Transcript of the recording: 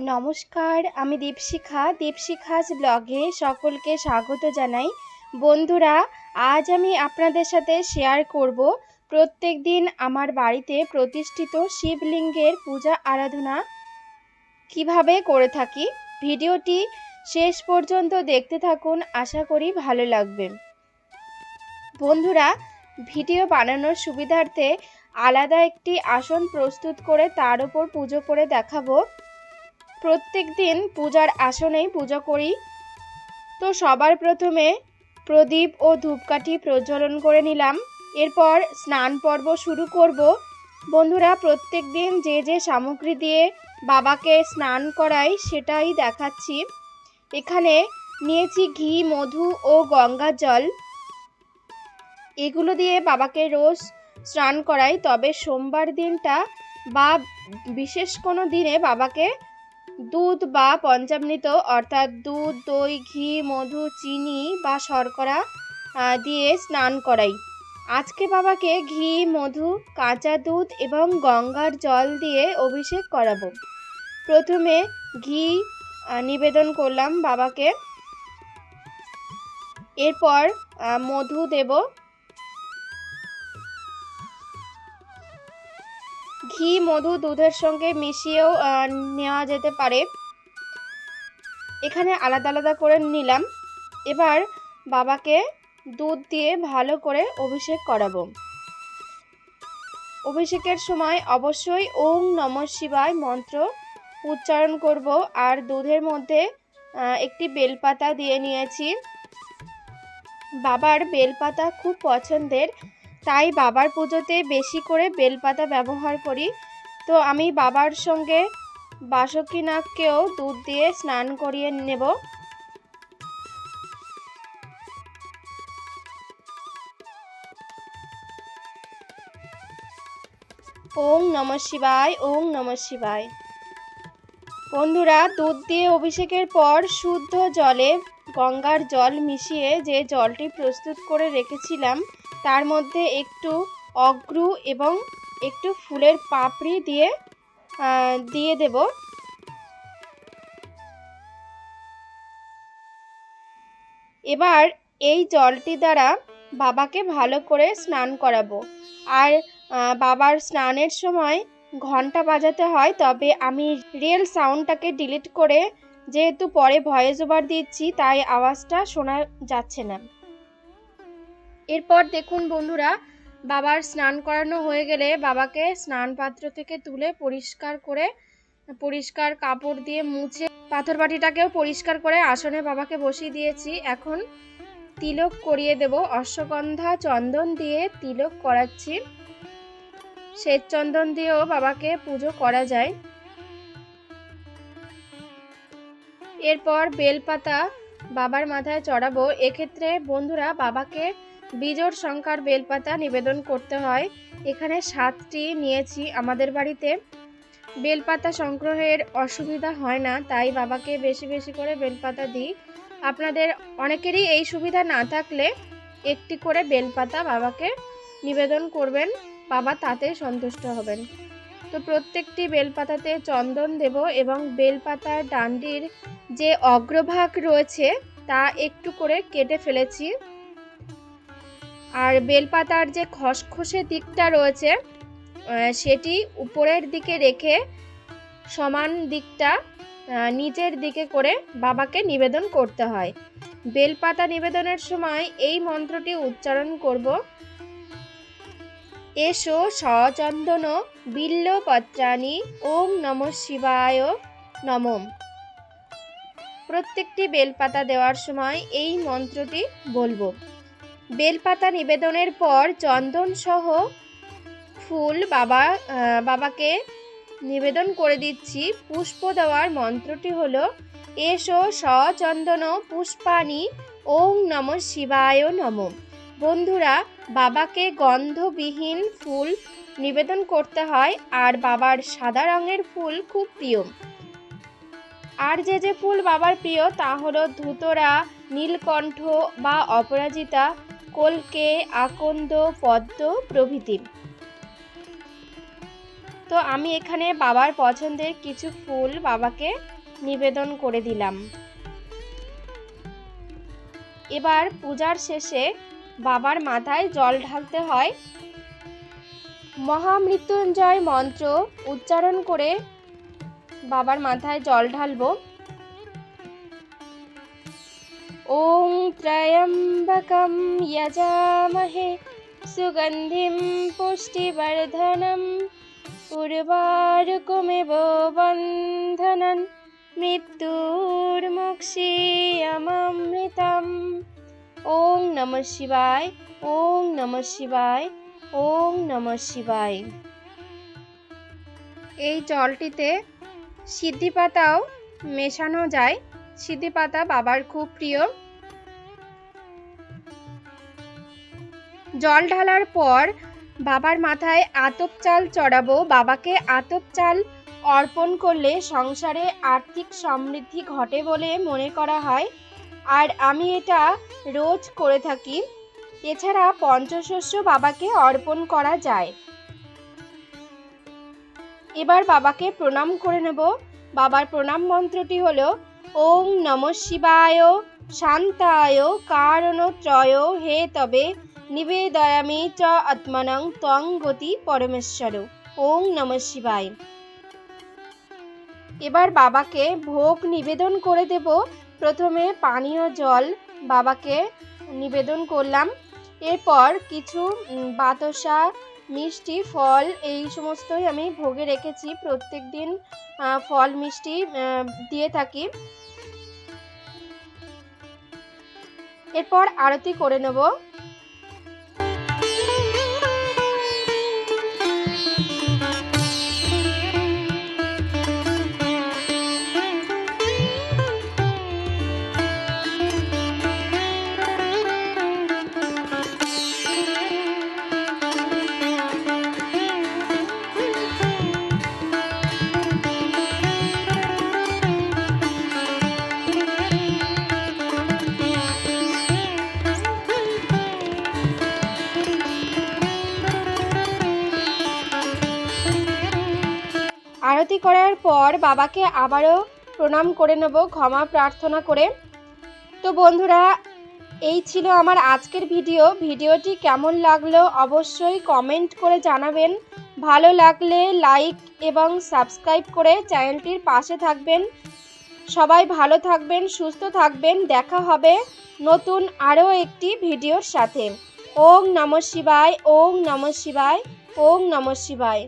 নমস্কার, আমি দীপশিখাস ব্লগে সকলকে স্বাগত জানাই। বন্ধুরা, আজ আমি আপনাদের সাথে শেয়ার করব প্রত্যেক দিন আমার বাড়িতে প্রতিষ্ঠিত শিবলিঙ্গের পূজা আরাধনা কিভাবে করে থাকি। ভিডিওটি শেষ পর্যন্ত দেখতে থাকুন, আশা করি ভালো লাগবে। বন্ধুরা, ভিডিও বানানোর সুবিধার্থে আলাদা একটি আসন প্রস্তুত করে তার উপর পুজো করে দেখাবো। প্রত্যেক দিন পূজার আসনেই পুজো করি। তো সবার প্রথমে প্রদীপ ও ধূপকাঠি প্রজ্বলন করে নিলাম। এরপর স্নান পর্ব শুরু করব। বন্ধুরা, প্রত্যেক দিন যে যে সামগ্রী দিয়ে বাবাকে স্নান করাই সেটাই দেখাচ্ছি। এখানে নিয়েছি ঘি, মধু ও গঙ্গার জল। এগুলো দিয়ে বাবাকে রোজ স্নান করাই, তবে সোমবার দিনটা বা বিশেষ কোনো দিনে বাবাকে দুধ বা পঞ্চামৃত অর্থাৎ দুধ, দই, ঘি, মধু, চিনি বা শর্করা দিয়ে স্নান করাই। আজকে বাবাকে ঘি, মধু, কাঁচা দুধ এবং গঙ্গার জল দিয়ে অভিষেক করাবো। প্রথমে ঘি নিবেদন করলাম বাবাকে, এরপর মধু দেব। ঘি, মধু দুধের সঙ্গে মিশিয়েও নেওয়া যেতে পারে, এখানে আলাদা আলাদা করে নিলাম। এবার বাবাকে দুধ দিয়ে ভালো করে অভিষেক করাবো। অভিষেকের সময় অবশ্যই ওম নমঃ শিবায় মন্ত্র উচ্চারণ করব। আর দুধের মধ্যে একটি বেলপাতা দিয়ে নিয়েছি। বাবার বেলপাতা খুব পছন্দের, তাই বাবার পুজোতে বেশি করে বেলপাতা ব্যবহার করি। তো আমি বাবার সঙ্গে বাসুকীনাগকেও দুধ দিয়ে স্নান করিয়ে নেব। ওম নমঃ শিবায়, ওম নমঃ শিবায়। বন্ধুরা, দুধ দিয়ে অভিষেকের পর শুদ্ধ জলে গঙ্গার জল মিশিয়ে যে জলটি প্রস্তুত করে রেখেছিলাম তার মধ্যে একটু অগ্রু এবং একটু ফুলের পাপড়ি দিয়ে দেব। এবার এই জলটি দ্বারা বাবাকে ভালো করে স্নান করাবো। আর বাবার স্নানের সময় ঘন্টা বাজাতে হয়, তবে আমি রিয়েল সাউন্ডটাকে ডিলিট করে, যেহেতু পরে ভয়েস ওভার দিচ্ছি তাই আওয়াজটা শোনা যাচ্ছে না। এরপর দেখুন বন্ধুরা, বাবার স্নান করানো হয়ে গেলে বাবাকে স্নান পাত্র থেকে তুলে পরিষ্কার কাপড় দিয়ে মুছে পাথর বাটিটাকেও পরিষ্কার করে আসনে বাবাকে বসিয়ে দিয়েছি। এখন তিলক করিয়ে দেব। অশ্বগন্ধা চন্দন দিয়ে তিলক করাচ্ছি। শ্বেত চন্দন দিয়েও বাবাকে পুজো করা যায়। এরপর বেলপাতা বাবার মাথায় চড়াবো। এক্ষেত্রে বন্ধুরা বাবাকে বিজোড় সংখ্যার বেলপাতা নিবেদন করতে হয়। এখানে 7টি নিয়েছি। আমাদের বাড়িতে বেলপাতা সংগ্রহের অসুবিধা হয় না, তাই বাবাকে বেশি বেশি করে বেলপাতা দিই। আপনাদের অনেকেরই এই সুবিধা না থাকলে একটি করে বেলপাতা বাবাকে নিবেদন করবেন, বাবা তাতে সন্তুষ্ট হবেন। তো প্রত্যেকটি বেলপাতাতে চন্দন দেব এবং বেলপাতার ডান্ডির যে অগ্রভাগ রয়েছে তা একটু করে কেটে ফেলেছি। আর বেলপাতার যে খসখসে দিকটা রয়েছে সেটি উপরের দিকে রেখে সমান দিকটা নিচের দিকে করে বাবাকে নিবেদন করতে হয়। বেলপাতা নিবেদনের সময় এই মন্ত্রটি উচ্চারণ করব। এসো সচন্দন বিল্লপত্রাণি ওম নমঃ শিবায় নমঃ। প্রত্যেকটি বেলপাতা দেওয়ার সময় এই মন্ত্রটি বলবো। বেলপাতা নিবেদনের পর চন্দন সহ ফুল বাবাকে নিবেদন করে দিচ্ছি। পুষ্প দেওয়ার মন্ত্রটি হলো এসো সচন্দন পুষ্পাণি ওম নমঃ শিবায় নমঃ। বন্ধুরা, বাবাকে গন্ধবিহীন ফুল নিবেদন করতে হয়, আর বাবার সাদা রঙের ফুল খুব প্রিয়। আর যে যে ফুল বাবার প্রিয় তা হলো ধুতরা, নীলকণ্ঠ বা অপরাজিতা, কলকে, আকন্দ, পদ্ম প্রভৃতি। তো আমি এখানে বাবার পছন্দের কিছু ফুল বাবাকে নিবেদন করে দিলাম। এবার পূজার শেষে বাবার মাথায় জল ঢালতে হয়। মহামৃত্যুঞ্জয় মন্ত্র উচ্চারণ করে বাবার মাথায় জল ঢালবো। ওং ত্র্যম্বকম যজামহে সুগন্ধিম পুষ্টিবর্ধনম উর্বারুকমিব বন্ধনন মৃত্যুর্মুক্ষীয়মৃতম। ওং নমঃ শিবায়, ওং নমঃ শিবায়, ওং নমঃ শিবায়। এই জলটিতে সিদ্ধি পাতাও মেশানো যায়। সিদ্ধি পাতা বাবার খুব প্রিয়। জল ঢালার পর বাবার মাথায় আতপ চাল চড়াবো। বাবাকে আতপ চাল অর্পণ করলে সংসারে আর্থিক সমৃদ্ধি ঘটে বলে মনে করা হয়, আর আমি এটা রোজ করে থাকি। এছাড়া পঞ্চশস্য বাবাকে অর্পণ করা যায়। এবার বাবাকে প্রণাম করে নেব। বাবার প্রণাম মন্ত্রটি হলো ওং নমঃ শিবায় শান্তায় কারণত্রয় হে তবে নিবেদয়ামি চ আত্মনং ত্বং গতি পরমেশ্বর। ওং নমঃ শিবায়। এবার বাবাকে ভোগ নিবেদন করে দেব। প্রথমে পানীয় জল বাবাকে নিবেদন করলাম। এরপর কিছু বাতাসা, মিষ্টি, ফল এই সমস্তই আমি ভোগে রেখেছি। প্রত্যেক দিন ফল মিষ্টি দিয়ে থাকি। এরপর আরতি করে নেব। আরতি করার পর বাবাকে আবারও প্রণাম করে নেব ক্ষমা প্রার্থনা করে। তো বন্ধুরা, এই ছিল আমার আজকের ভিডিও। ভিডিওটি কেমন লাগলো অবশ্যই কমেন্ট করে জানাবেন। ভালো লাগলে লাইক এবং সাবস্ক্রাইব করে চ্যানেলটির পাশে থাকবেন। সবাই ভালো থাকবেন, সুস্থ থাকবেন। দেখা হবে নতুন আরও একটি ভিডিওর সাথে। ওং নমঃ শিবায়, ওং নমঃ শিবায়, ওং নমঃ শিবায়।